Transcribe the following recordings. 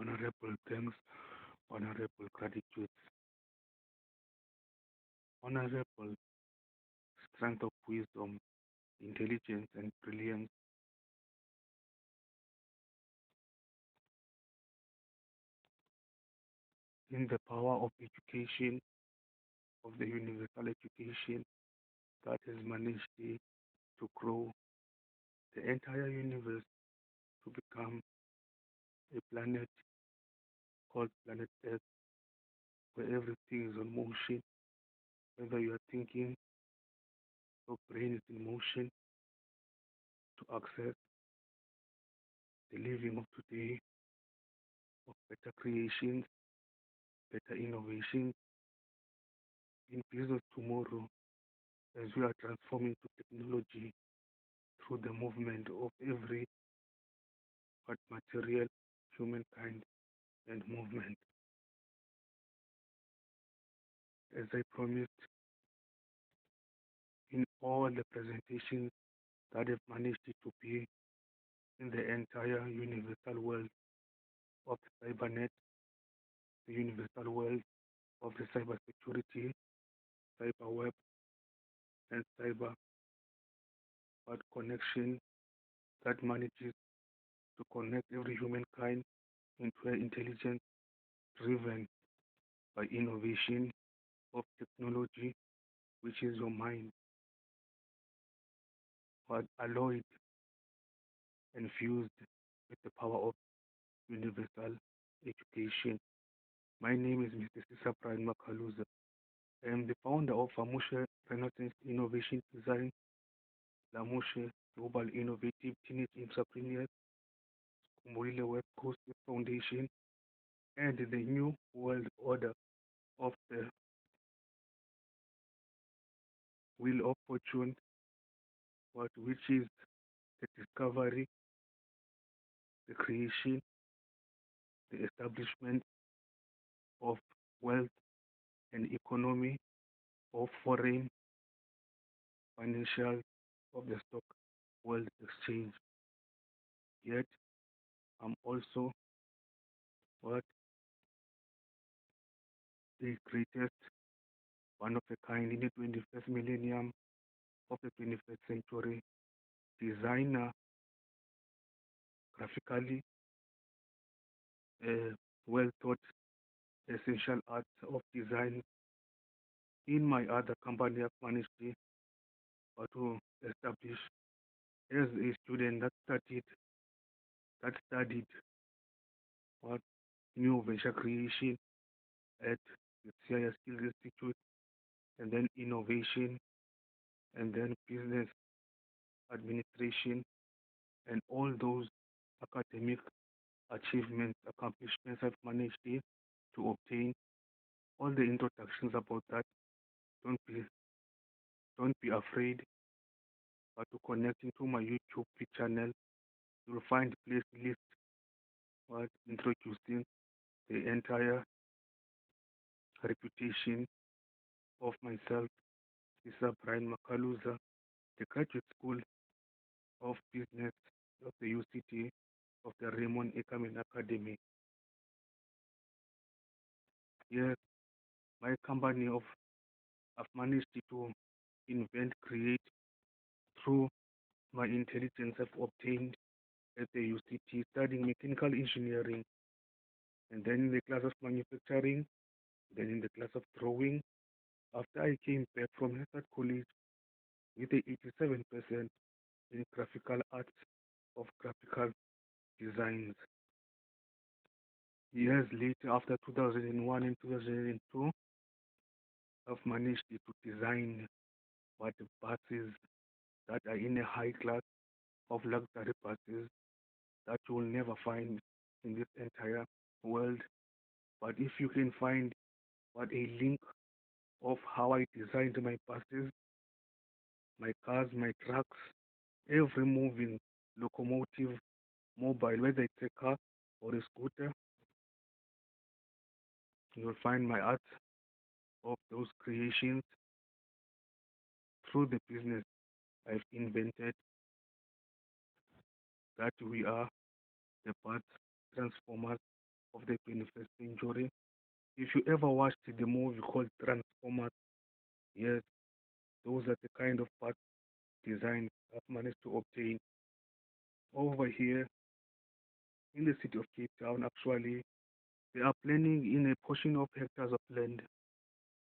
honorable thanks, honorable gratitude, honorable strength of wisdom, intelligence, and brilliance in the power of education, of the universal education that has managed to grow the entire universe to become a planet called planet Earth, where everything is on motion. Whether you are thinking, your brain is in motion to access the living of today, of better creations, better innovations in business tomorrow, as we are transforming to technology through the movement of every but material, humankind, and movement. As I promised in all the presentations that have managed to be in the entire universal world of the cybernet, the universal world of the cybersecurity, cyber web, and cyber but connection that manages to connect every humankind into an intelligence driven by innovation of technology, which is your mind, but alloyed and fused with the power of universal education. My name is Mr. Sisa Makaluza. I am the founder of Lamushe Renaissance Innovation Design, Lamushe Global Innovative Teenage Entrepreneurs, Kumulile Web Coast Foundation, and the New World Order of the Wheel of Fortune, which is the discovery, the creation, the establishment of wealth and economy of foreign financial of the stock world exchange. Yet I'm also what the greatest one of a kind in the 21st millennium of the 21st century designer, graphically well taught essential arts of design. In my other company, I've managed to establish as a student that studied what new venture creation at the CIS Skills Institute, and then innovation, and then business administration, and all those academic achievements, accomplishments I've managed to obtain. All the introductions about that. Don't be don't be afraid to connect into my YouTube channel. You'll find playlist was introducing the entire reputation of myself, Sisa Makaluza, the graduate school of business of the UCT of the Raymond Ekamin Academy. Yes, my company of I've managed to invent, create through my intelligence I've obtained at the UCT studying mechanical engineering, and then in the class of manufacturing, then in the class of drawing. After I came back from Harvard College with a 87% in graphical arts of graphical designs. Years later, after 2001 and 2002, I've managed to design what buses that are in a high class of luxury buses that you will never find in this entire world. But if you can find what a link of how I designed my buses, my cars, my trucks, every moving locomotive, mobile, whether it's a car or a scooter, you'll find my art of those creations through the business I've invented, that we are the parts transformers of the 21st century. If you ever watched the movie called Transformers, yes, those are the kind of part design I've managed to obtain over here in the city of Cape Town. Actually, they are planning in a portion of hectares of land,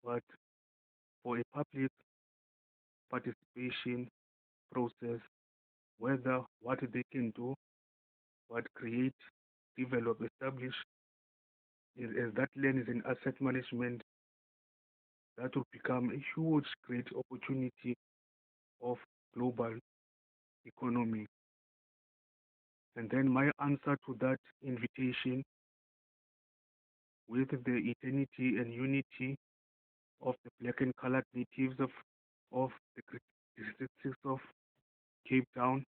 but for a public participation process, whether what they can do, what create, develop, establish, as that land is an asset management, that will become a huge, great opportunity of global economy. And then my answer to that invitation, with the eternity and unity of the black and colored natives of the characteristics of Cape Town,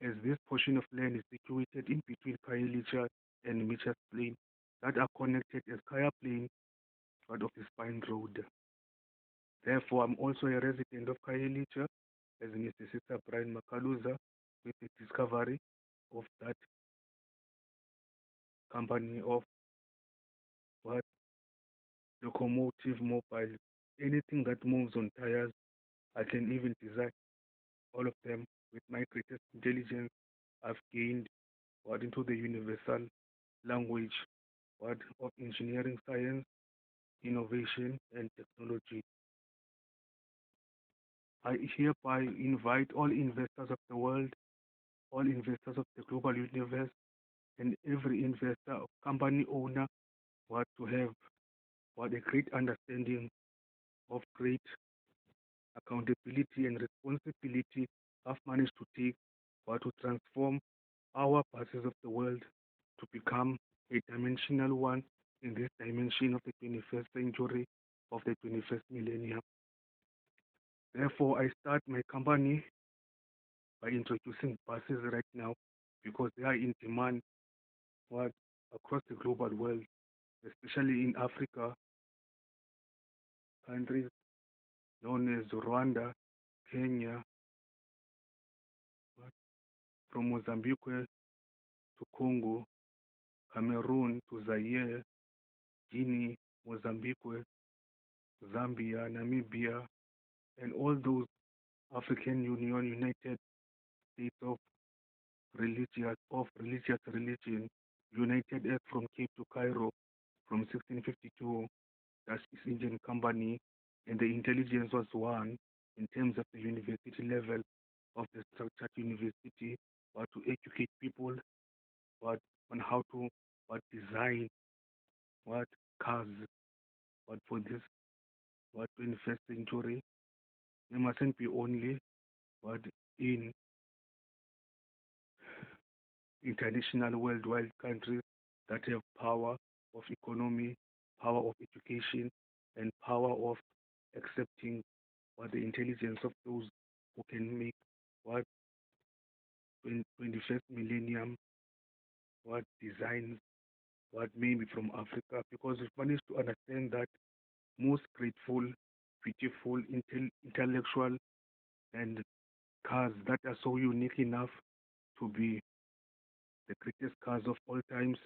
as this portion of land is situated in between Khayelitsha and Mitchell's Plain, that are connected as Kaya Plain, part of the Spine Road. Therefore, I'm also a resident of Khayelitsha, as Mr. Sisa Brian Makaluza, with the discovery of that company of what locomotive mobile. Anything that moves on tires, I can even design all of them with my greatest intelligence I've gained what into the universal language what of engineering science, innovation and technology. I hereby invite all investors of the world, all investors of the global universe, and every investor or company owner what to have what a great understanding of great accountability and responsibility have managed to take or to transform our parts of the world to become a dimensional one in this dimension of the 21st century, of the 21st millennium. Therefore, I start my company by introducing buses right now because they are in demand what across the global world, especially in Africa, countries known as Rwanda, Kenya, what, from Mozambique to Congo, Cameroon to Zaire, Guinea, Mozambique, Zambia, Namibia, and all those African Union, United States of religious religion, United Earth from Cape to Cairo from 1652, Dutch East Indian Company, and the intelligence was one in terms of the university level of the structured university, or to educate people what on how to what design what cars what for this what 21st century. They mustn't be only what in international worldwide countries that have power of economy, power of education, and power of accepting what the intelligence of those who can make what 21st millennium what designs what maybe from Africa, because we've managed to understand that most grateful, beautiful, intellectual, and cars that are so unique enough to be the greatest cars of all times.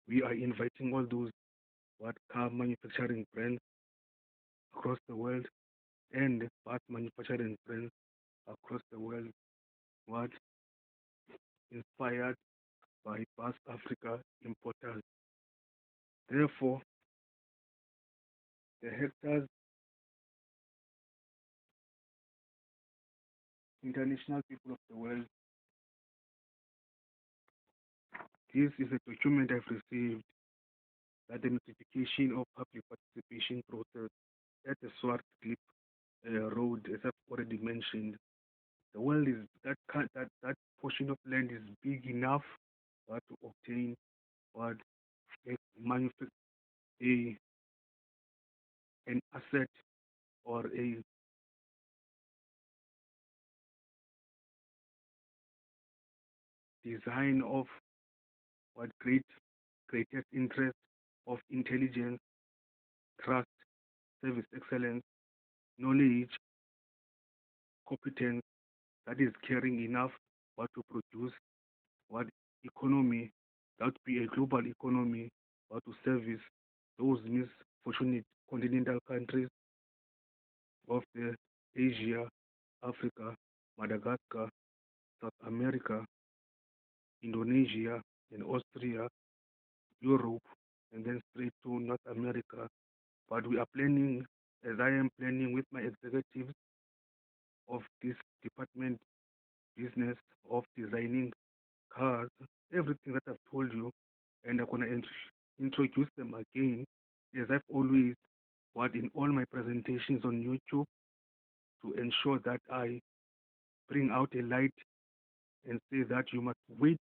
We are inviting all those what car manufacturing brands across the world and bus manufacturing brands across the world what inspired by Bus Africa importers. Therefore, the hectares international people of the world, this is a document I've received that the notification of public participation process at the Swart Clip Road, as I've already mentioned. The world is that portion of land is big enough to obtain what a a an asset or a design of what greatest interest of intelligence, trust, service excellence, knowledge, competence that is caring enough what to produce what economy that be a global economy, but to service those misfortunate continental countries of the Asia, Africa, Madagascar, South America, Indonesia, and Austria, Europe, and then straight to North America. But we are planning, as I am planning with my executives of this department business of designing cars, everything that I've told you, and I'm gonna introduce them again, as I've always what in all my presentations on YouTube to ensure that I bring out a light and say that you must wait,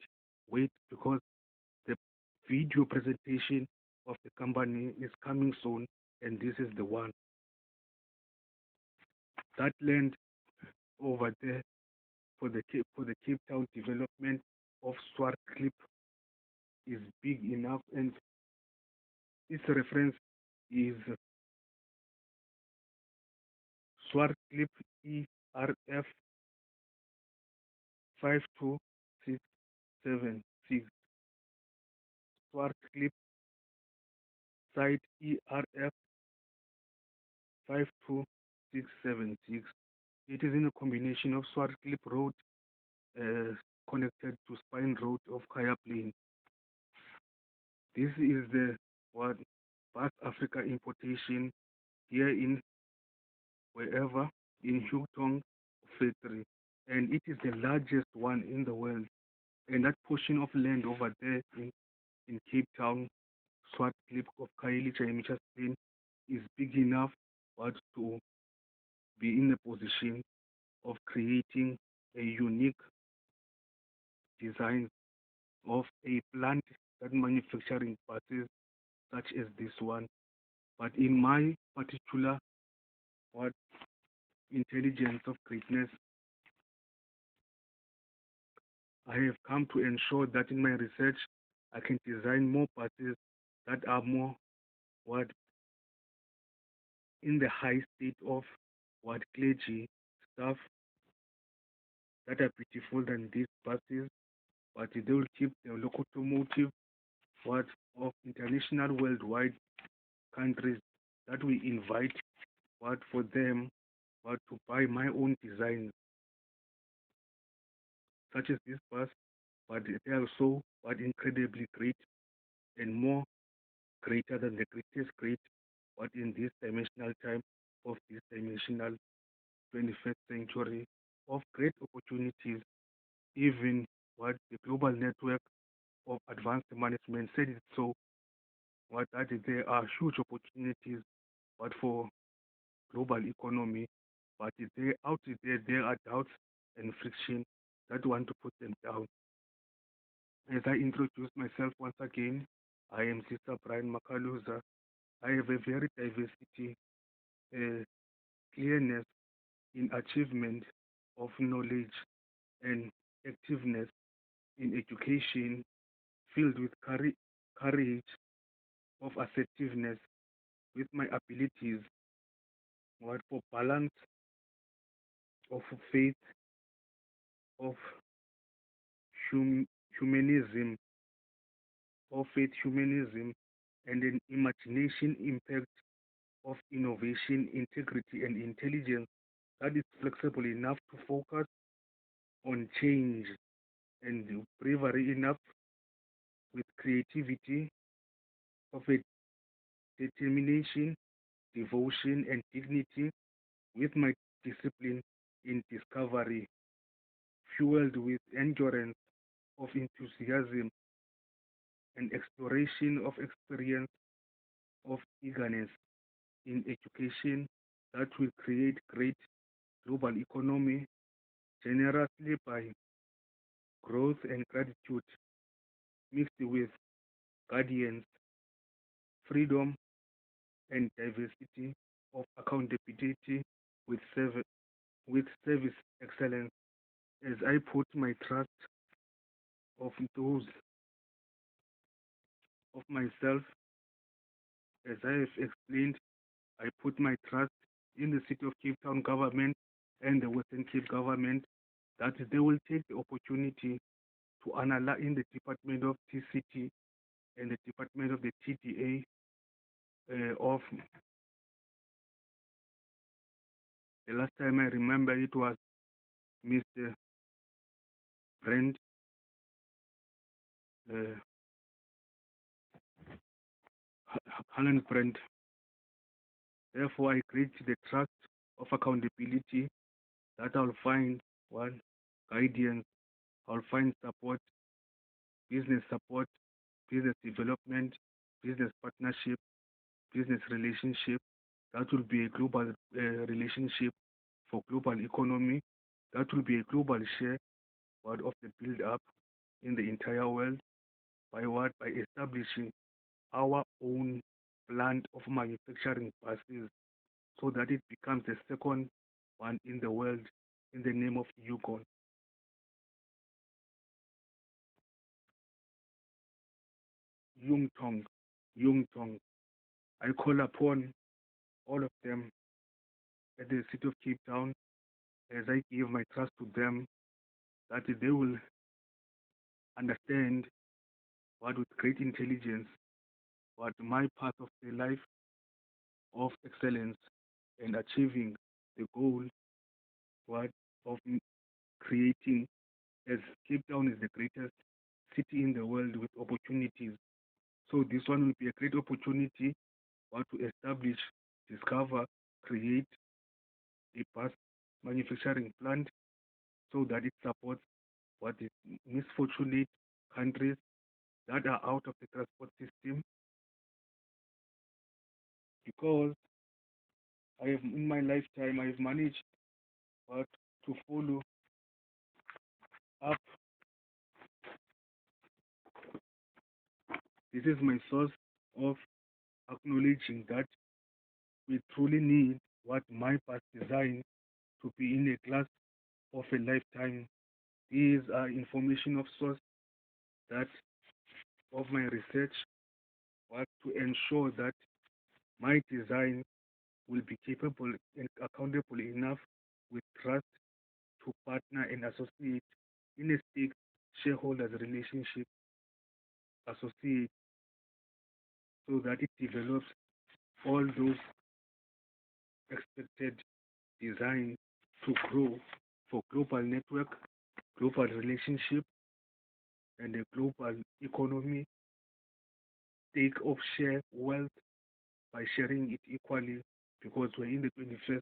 because the video presentation of the company is coming soon, and this is the one. That land over there for the Cape Town development of Swartklip is big enough, and its reference is Swartklip ERF 52676. Swartklip site ERF 52676. It is in a combination of Swartklip Road connected to Spine Road of Kaya Plain. This is the what Past Africa importation here in wherever in Hutong factory, and it is the largest one in the world. And that portion of land over there in Cape Town, Swartklip of Khayelitsha and Mitchell's Plain, is big enough but to be in a position of creating a unique design of a plant that manufacturing buses such as this one. But in my particular what intelligence of greatness, I have come to ensure that in my research I can design more buses that are more what in the high state of what clergy stuff that are beautiful than these buses, but they will keep the locomotive what of international worldwide countries that we invite what for them what to buy my own designs such as this bus, but they are so what incredibly great and more greater than the greatest great what in this dimensional time of this dimensional 21st century of great opportunities. Even what the global network of advanced management said it so, what that there are huge opportunities but for global economy, but there out there are doubts and friction that want to put them down. As I introduce myself once again, I am Sisa Makaluza. I have a very diversity, uh, clearness in achievement of knowledge and activeness in education filled with courage of assertiveness with my abilities what for balance of faith of hum, humanism of faith humanism and an imagination impact of innovation integrity and intelligence that is flexible enough to focus on change and bravery enough with creativity of a determination, devotion, and dignity with my discipline in discovery, fueled with endurance of enthusiasm and exploration of experience of eagerness in education that will create great global economy generously by growth and gratitude mixed with guardians, freedom and diversity of accountability with service excellence as I put my trust of those of myself as I have explained. I put my trust in the City of Cape Town government and the Western Cape government that they will take the opportunity to analyze in the Department of TCT and the Department of the TDA of the last time I remember it was Mr. Brent uh, Alan Brent. Therefore, I create the trust of accountability that I'll find one guidance, I'll find support, business development, business partnership, business relationship. That will be a global relationship for global economy. That will be a global share what of the build up in the entire world by what? By establishing our own plant of manufacturing buses so that it becomes the second one in the world in the name of Yukon. Yungtong, Yungtong. I call upon all of them at the city of Cape Town as I give my trust to them that they will understand what with great intelligence what my path of the life of excellence and achieving the goal what of creating as Cape Town is the greatest city in the world with opportunities. So this one will be a great opportunity what to establish, discover, create a bus manufacturing plant so that it supports what is misfortunate countries that are out of the transport system because I have in my lifetime I have managed what to follow up. This is my source of acknowledging that we truly need what my past design to be in a class of a lifetime. These are information of source that of my research was to ensure that my design will be capable and accountable enough with trust to partner and associate in a stake shareholders relationship associate so that it develops all those expected design to grow for global network, global relationship, and a global economy, take of share wealth by sharing it equally because we're in the 21st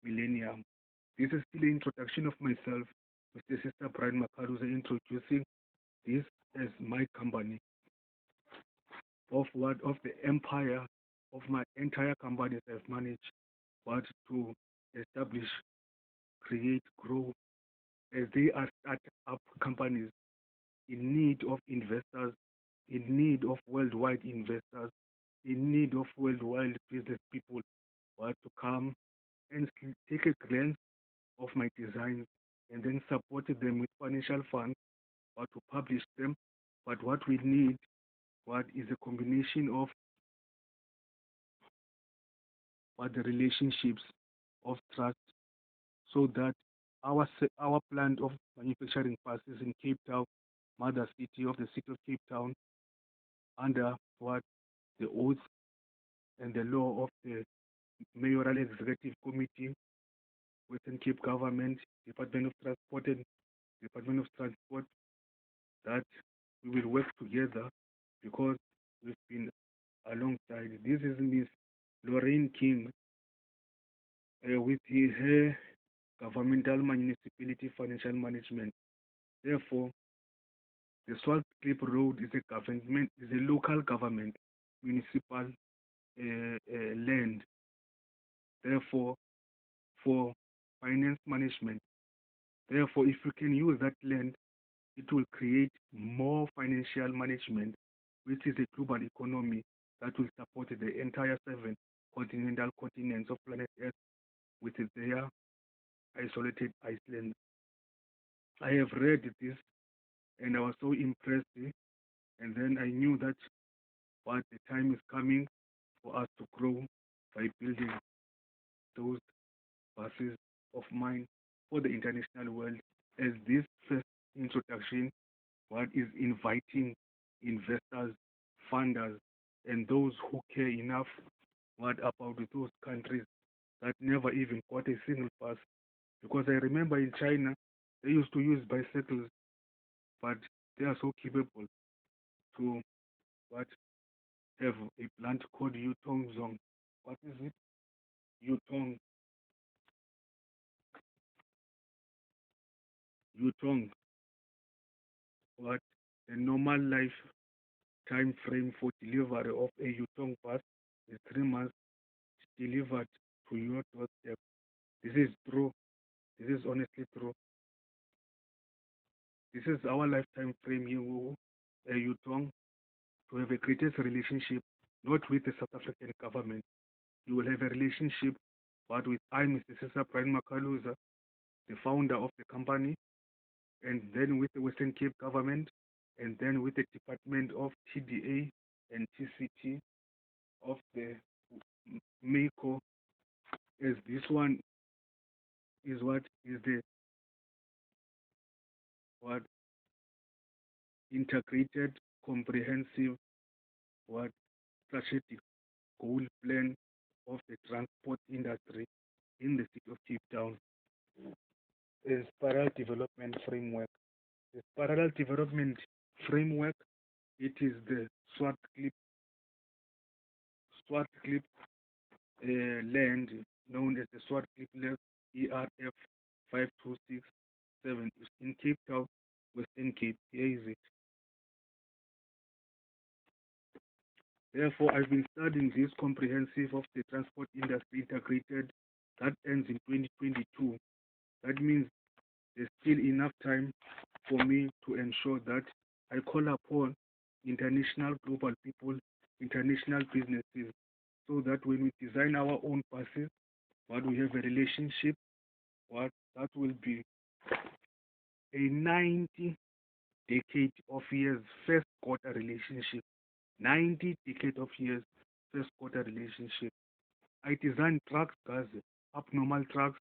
millennium. This is still the introduction of myself, Mr. Sister Brian Makaluza, introducing this as my company of what of the empire of my entire companies I've managed what to establish, create, grow as they are start-up companies in need of investors, in need of worldwide investors, in need of worldwide business people what to come and take a glance of my designs and then support them with financial funds or to publish them. But what we need, what is a combination of what the relationships of trust, so that our plant of manufacturing buses in Cape Town, mother city of the city of Cape Town, under what the oath and the law of the mayoral executive committee within Cape government, Department of Transport and Department of Transport, that we will work together because we've been alongside. This is Miss Lorraine King with her governmental municipality financial management. Therefore, the Swart Clip Road is a government, is a local government, municipal land. Therefore, for finance management, therefore, if you can use that land, it will create more financial management, which is a global economy that will support the entire seven continental continents of planet Earth with their isolated islands. I have read this and I was so impressed. And then I knew that what the time is coming for us to grow by building those buses of mine for the international world as this first introduction what is inviting investors, funders, and those who care enough what about those countries that never even got a single pass. Because I remember in China, they used to use bicycles, but they are so capable to what have a plant called Yutong Zong. What is it? Yutong, Yutong. What the normal life time frame for delivery of a Yutong pass is 3 months delivered to your doorstep. This is true. This is honestly true. This is our lifetime frame. Yutong, to have a greatest relationship, not with the South African government. You will have a relationship, but with Mr. Sisa Makaluza, the founder of the company, and then with the Western Cape government, and then with the Department of TDA and TCT of the MAYCO, as this one is what is the what integrated, comprehensive, what strategic goal plan of the transport industry in the city of Cape Town is parallel development framework. The parallel development framework, it is the Swartklip land known as the Swartklip land ERF 5267 in Cape Town, Western Cape. Here is it. Therefore, I've been studying this comprehensive of the transport industry integrated that ends in 2022. That means there's still enough time for me to ensure that I call upon international global people, international businesses, so that when we design our own passes, what we have a relationship, what that will be a 90 decade of years first quarter relationship. 90 decade of years first quarter relationship. I design trucks, guys, abnormal trucks,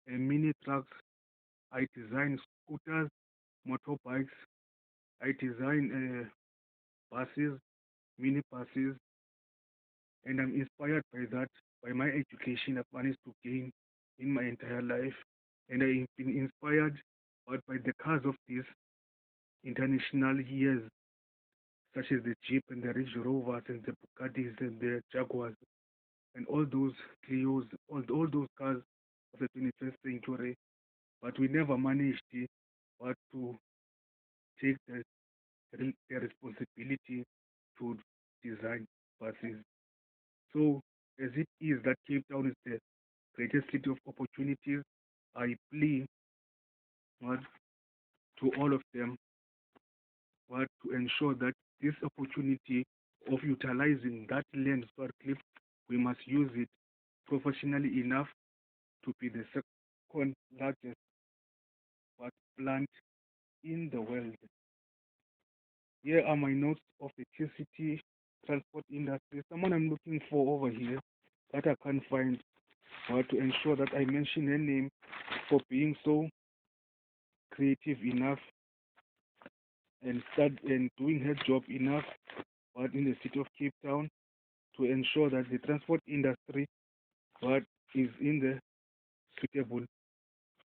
and mini trucks. I design scooters, motorbikes. I design buses, mini buses, and I'm inspired by that, by my education I've managed to gain in my entire life. And I've been inspired by the cars of these international years, such as the Jeep and the Range Rovers and the Bugattis and the Jaguars and all those Clios, all those cars of the 21st century. But we never managed to take the responsibility to design buses. So, as it is that Cape Town is the greatest city of opportunities, I plea what, to all of them to ensure that this opportunity of utilizing that land for cliff, we must use it professionally enough to be the second largest plant in the world. Here are my notes of the TCT transport industry. Someone I'm looking for over here that I can't find, to ensure that I mention her name for being so creative enough and doing her job enough, in the city of Cape Town to ensure that the transport industry is in the suitable,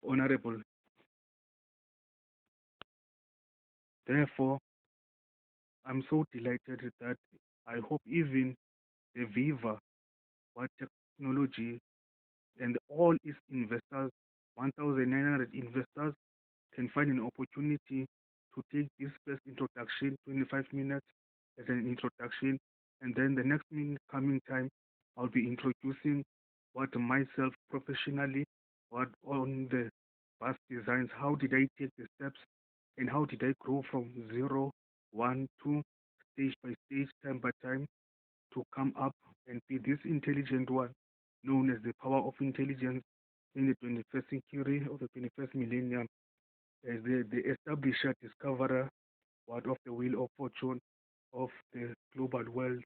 honorable. Therefore, I'm so delighted that I hope even the Viva, technology, and all its investors, 1,900 investors, can find an opportunity to take this first introduction, 25 minutes as an introduction, and then the next coming time, I'll be introducing myself professionally, on the past designs, how did I take the steps, and how did I grow from 0, 1, 2, stage by stage, time by time, to come up and be this intelligent one, known as the power of intelligence in the 21st century of the 21st millennium, as the establisher, discoverer, of the wheel of fortune of the global world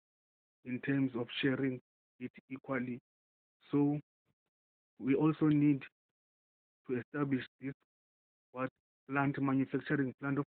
in terms of sharing it equally. So we also need to establish this plant manufacturing plant of